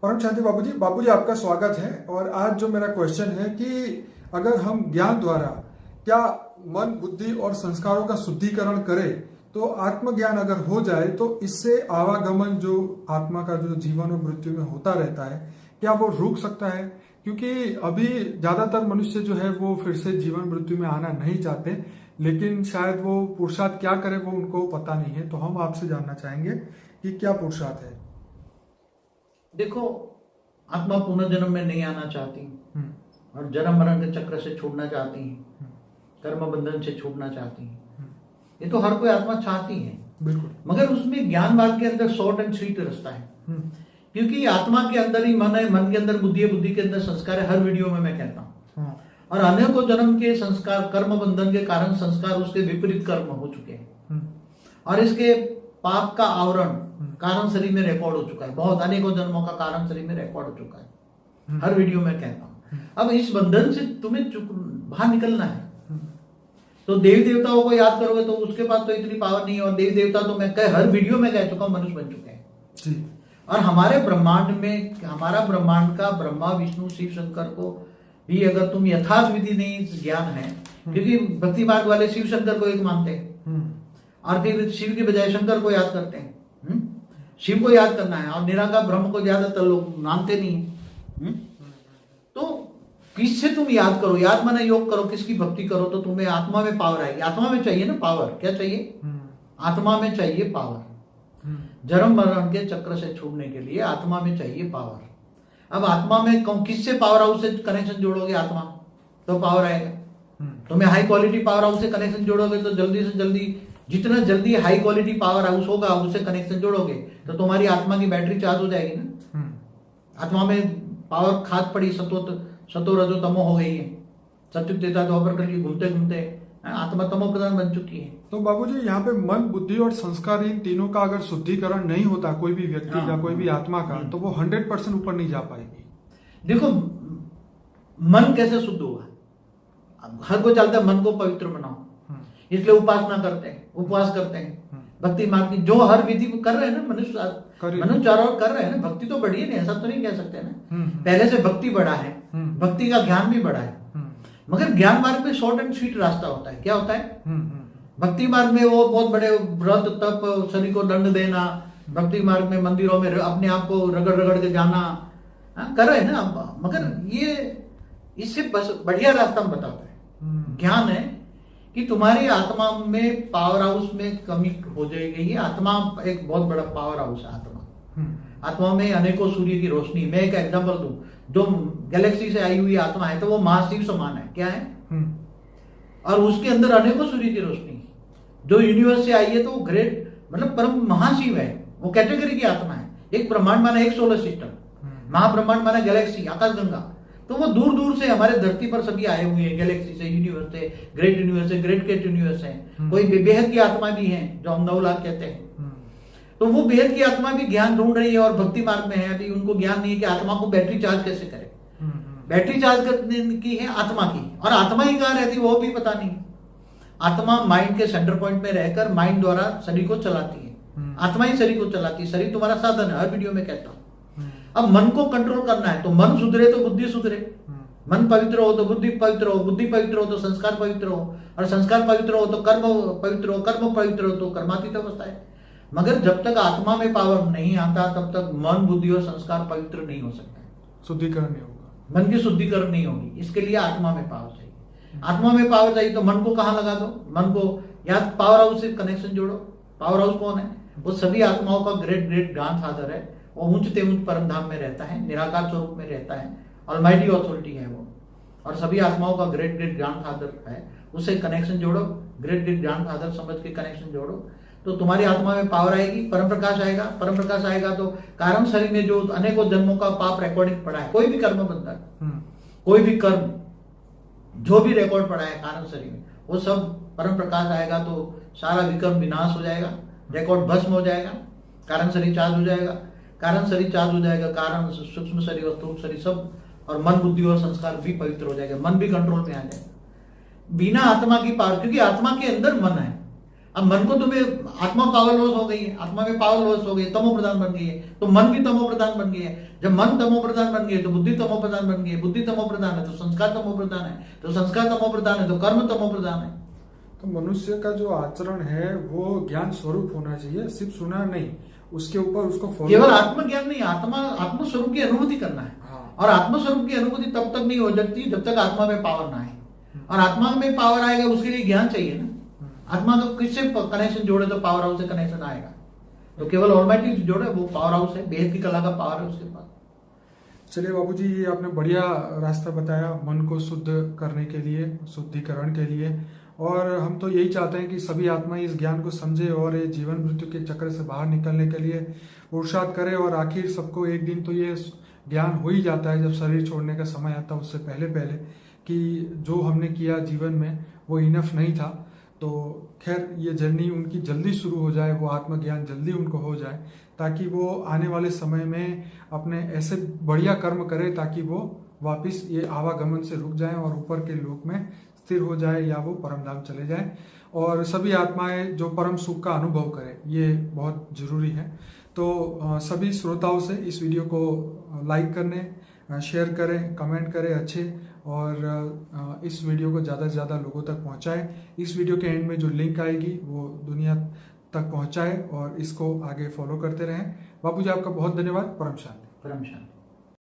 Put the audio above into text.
परम शांति बाबूजी आपका स्वागत है। और आज जो मेरा क्वेश्चन है कि अगर हम ज्ञान द्वारा क्या मन बुद्धि और संस्कारों का शुद्धिकरण करें तो आत्मज्ञान अगर हो जाए तो इससे आवागमन जो आत्मा का जो जीवन और मृत्यु में होता रहता है क्या वो रुक सकता है? क्योंकि अभी ज्यादातर मनुष्य जो है वो फिर से जीवन मृत्यु में आना नहीं चाहते, लेकिन शायद वो पुरुषार्थ क्या करे वो उनको पता नहीं है। तो हम आपसे जानना चाहेंगे कि क्या पुरुषार्थ है। देखो, आत्मा पुनर्जन्म में नहीं आना चाहती और जन्म मरण के चक्र से छूटना चाहती है, कर्म बंधन से छूटना चाहती है। ये तो हर कोई आत्मा चाहती है, बिल्कुल। मगर उसमें ज्ञान मार्ग के अंदर शॉर्ट एंड स्वीट रास्ता है। क्योंकि आत्मा के अंदर ही मन है, मन के अंदर बुद्धि है, बुद्धि के अंदर संस्कार है। हर वीडियो में मैं कहता हूँ। और अनेकों जन्म के संस्कार, कर्म बंधन के कारण संस्कार उसके विपरीत कर्म हो चुके हैं और इसके पाप का आवरण कारण शरीर में रिकॉर्ड हो चुका है। बहुत अनेकों जन्मों का कारण शरीर में रिकॉर्ड हो चुका है। हर वीडियो में कहता हूं। अब इस बंधन से तुम्हें बाहर निकलना है तो देवी देवताओं को याद करोगे तो उसके पास तो इतनी पावर नहीं है। और देवी देवता तो मैं हर वीडियो में कह चुका हूं, मनुष्य बन चुके हैं। और हमारे ब्रह्मांड में, हमारा ब्रह्मांड का ब्रह्मा विष्णु शिव शंकर को भी अगर तुम यथार्थ विधि नहीं ज्ञान है, क्योंकि भक्ति मार्ग वाले शिव शंकर को एक मानते हैं और फिर शिव की बजाय शंकर को याद करते हैं। शिव को याद करना है और निराकार ब्रह्म को ज्यादातर लोग मानते नहीं है। तो किससे तुम याद करो, याद माने योग करो, किसकी भक्ति करो तो तुम्हें आत्मा में पावर आएगी। आत्मा में चाहिए ना पावर, क्या चाहिए? आत्मा में चाहिए पावर। जन्म मरण के चक्र से छूटने के लिए आत्मा में चाहिए पावर। अब आत्मा में किससे पावर हाउस से कनेक्शन जोड़ोगे आत्मा तो पावर आएगा। तुम्हें हाई क्वालिटी पावर हाउस से कनेक्शन जोड़ोगे तो जल्दी से जल्दी, जितना जल्दी हाई क्वालिटी पावर हाउस होगा उससे कनेक्शन जोड़ोगे तो तुम्हारी आत्मा की बैटरी चार्ज हो जाएगी ना। आत्मा में पावर खाद पड़ी, सतो रजो तमो हो गई है। सत्युग त्रेता द्वापर कलयुग घूमते घूमते आत्मा तमो प्रधान बन चुकी है। तो बाबूजी यहाँ पे मन बुद्धि और संस्कार इन तीनों का अगर शुद्धिकरण नहीं होता कोई भी व्यक्ति का, कोई भी आत्मा का, तो वो 100% ऊपर नहीं जा पाएगी। देखो, मन कैसे शुद्ध होगा? हर कोई चाहता है मन को पवित्र बनाओ, इसलिए उपासना करते हैं, उपवास करते हैं। भक्ति मार्ग की जो हर विधि कर रहे हैं ना, मनुष्य चारों ओर कर रहे हैं ना। भक्ति तो बढ़ी है ना, ऐसा तो नहीं कह सकते ना। पहले से भक्ति बढ़ा है, भक्ति का ज्ञान भी बढ़ा है। मगर ज्ञान मार्ग में शॉर्ट एंड स्वीट रास्ता होता है। क्या होता है? भक्ति मार्ग में वो बहुत बड़े व्रत तप, शरीर को दंड देना, भक्ति मार्ग में मंदिरों में अपने आप को रगड़ रगड़ के जाना कर रहे हैं ना। मगर ये इससे बस बढ़िया रास्ता हम बताते हैं। ज्ञान है कि तुम्हारी आत्मा में पावर हाउस में कमी हो जाएगी। आत्मा एक बहुत बड़ा पावर हाउस है। आत्मा में अनेकों सूर्य की रोशनी। मैं एक एग्जांपल दूं, जो गैलेक्सी से आई हुई आत्मा है तो वो महाशिव समान है। क्या है? और उसके अंदर अनेकों सूर्य की रोशनी। जो यूनिवर्स से आई है तो वो ग्रेट, मतलब परम महाशिव है। वो कैटेगरी की आत्मा है। एक ब्रह्मांड माना एक सोलर सिस्टम, महाब्रह्मांड माना गैलेक्सी, आकाशगंगा। तो वो दूर दूर से हमारे धरती पर सभी आए हुए हैं, गैलेक्सी से, यूनिवर्स से, ग्रेट यूनिवर्स से, ग्रेट केट यूनिवर्स है। कोई बेहद की आत्मा भी है जो हम 9 लाख कहते हैं। तो वो बेहद की आत्मा भी ज्ञान ढूंढ रही है और भक्ति मार्ग में है। अभी उनको ज्ञान नहीं है कि आत्मा को बैटरी चार्ज कैसे करे। बैटरी चार्ज करने की है आत्मा की, और आत्मा ही कहाँ रहती है वो भी पता नहीं। आत्मा माइंड के सेंटर पॉइंट में रहकर माइंड द्वारा शरीर को चलाती है। आत्मा ही शरीर को चलाती है। शरीर तुम्हारा साधन है, हर वीडियो में कहता हूं। अब मन को कंट्रोल करना है तो मन सुधरे तो बुद्धि सुधरे। मन पवित्र हो तो बुद्धि पवित्र हो, बुद्धि पवित्र हो तो संस्कार पवित्र हो, और संस्कार पवित्र हो तो कर्म पवित्र हो, कर्म पवित्र हो तो कर्मातीत अवस्था है। मगर जब तक आत्मा में पावर नहीं आता तब तक मन बुद्धि और संस्कार पवित्र नहीं हो सकता है। शुद्धिकरण नहीं होगा, मन की शुद्धिकरण नहीं होगी। इसके लिए आत्मा में पावर चाहिए। आत्मा में पावर चाहिए तो मन को कहाँ लगा दो? मन को या पावर हाउस से कनेक्शन जोड़ो। पावर हाउस कौन है? वो सभी आत्माओं का ग्रेट ग्रेट ग्रैंडफादर है। वो ऊंचते ऊंच परम धाम में रहता है, निराकार स्वरूप में रहता है, ऑलमाइटी अथॉरिटी है वो, और सभी आत्माओं का ग्रेट ग्रेट ग्रैंडफादर है। उससे कनेक्शन जोड़ो, ग्रेट ग्रेट ग्रैंडफादर समझ के कनेक्शन जोड़ो तो तुम्हारी आत्मा में पावर आएगी, परम प्रकाश आएगा। परम प्रकाश आएगा तो कारण शरीर में जो अनेकों जन्मों का पाप रिकॉर्डिंग पड़ा है, कोई भी कर्म बंधन, कोई भी कर्म जो भी रिकॉर्ड पड़ा है कारण शरीर में, वो सब परम प्रकाश आएगा तो सारा विकर्म विनाश हो जाएगा, रिकॉर्ड भस्म हो जाएगा, कारण शरीर चार्ज हो जाएगा। कारण शरीर चार्ज हो जाएगा, कारण सूक्ष्म शरीर और स्थूल शरीर सब, और मन बुद्धि और संस्कार भी पवित्र हो जाएगा। मन भी कंट्रोल में आ जाएगा बिना आत्मा की पावर, क्योंकि आत्मा के अंदर मन है। अब मन को तुम्हें आत्मा पावर लॉस हो गई है, आत्मा में पावर लॉस हो गई, तमो प्रधान बन गई है, तो मन भी तमो प्रधान बन गया है। जब मन तमो प्रधान बन गई है तो बुद्धि तमो प्रधान बन गई है, बुद्धि तमो प्रधान है तो संस्कार तमो प्रधान है, तो संस्कार तमो प्रधान है तो कर्म तमो प्रधान है। तो मनुष्य का जो आचरण है वो ज्ञान स्वरूप होना चाहिए, सिर्फ सुना नहीं, उसके ऊपर उसको फॉलो। केवल आत्मज्ञान नहीं, आत्म स्वरूप की अनुभूति करना है। हाँ। और आत्म स्वरूप की अनुभूति तब तक नहीं हो सकती जब तक आत्मा में पावर ना आए, और आत्मा में पावर आएगा उसके लिए ज्ञान चाहिए ना। आत्मा तो किससे कनेक्शन जोड़े तो पावर हाउस से कनेक्शन आएगा, तो केवल ऑलमाइटी जोड़े वो पावर हाउस है, बेहद की कला का पावर है उसके पास। चलिए बाबूजी, ये आपने बढ़िया रास्ता बताया मन को शुद्ध करने के लिए, शुद्धिकरण के लिए। और हम तो यही चाहते हैं कि सभी आत्मा इस ज्ञान को समझे और ये जीवन मृत्यु के चक्र से बाहर निकलने के लिए पुरुषार्थ करे। और आखिर सबको एक दिन तो ये ज्ञान हो ही जाता है जब शरीर छोड़ने का समय आता है, उससे पहले पहले, कि जो हमने किया जीवन में वो इनफ नहीं था। तो खैर ये जर्नी उनकी जल्दी शुरू हो जाए, वो आत्मज्ञान जल्दी उनको हो जाए, ताकि वो आने वाले समय में अपने ऐसे बढ़िया कर्म करे ताकि वो वापस ये आवागमन से रुक जाएं और ऊपर के लोक में स्थिर हो जाए या वो परमधाम चले जाएं। और सभी आत्माएं जो परम सुख का अनुभव करें, ये बहुत जरूरी है। तो सभी श्रोताओं से इस वीडियो को लाइक करने, शेयर करें, कमेंट करें अच्छे, और इस वीडियो को ज़्यादा से ज़्यादा लोगों तक पहुंचाएं। इस वीडियो के एंड में जो लिंक आएगी वो दुनिया तक पहुंचाएं और इसको आगे फॉलो करते रहें। बाबूजी आपका बहुत धन्यवाद। परम शांति। परम शांति।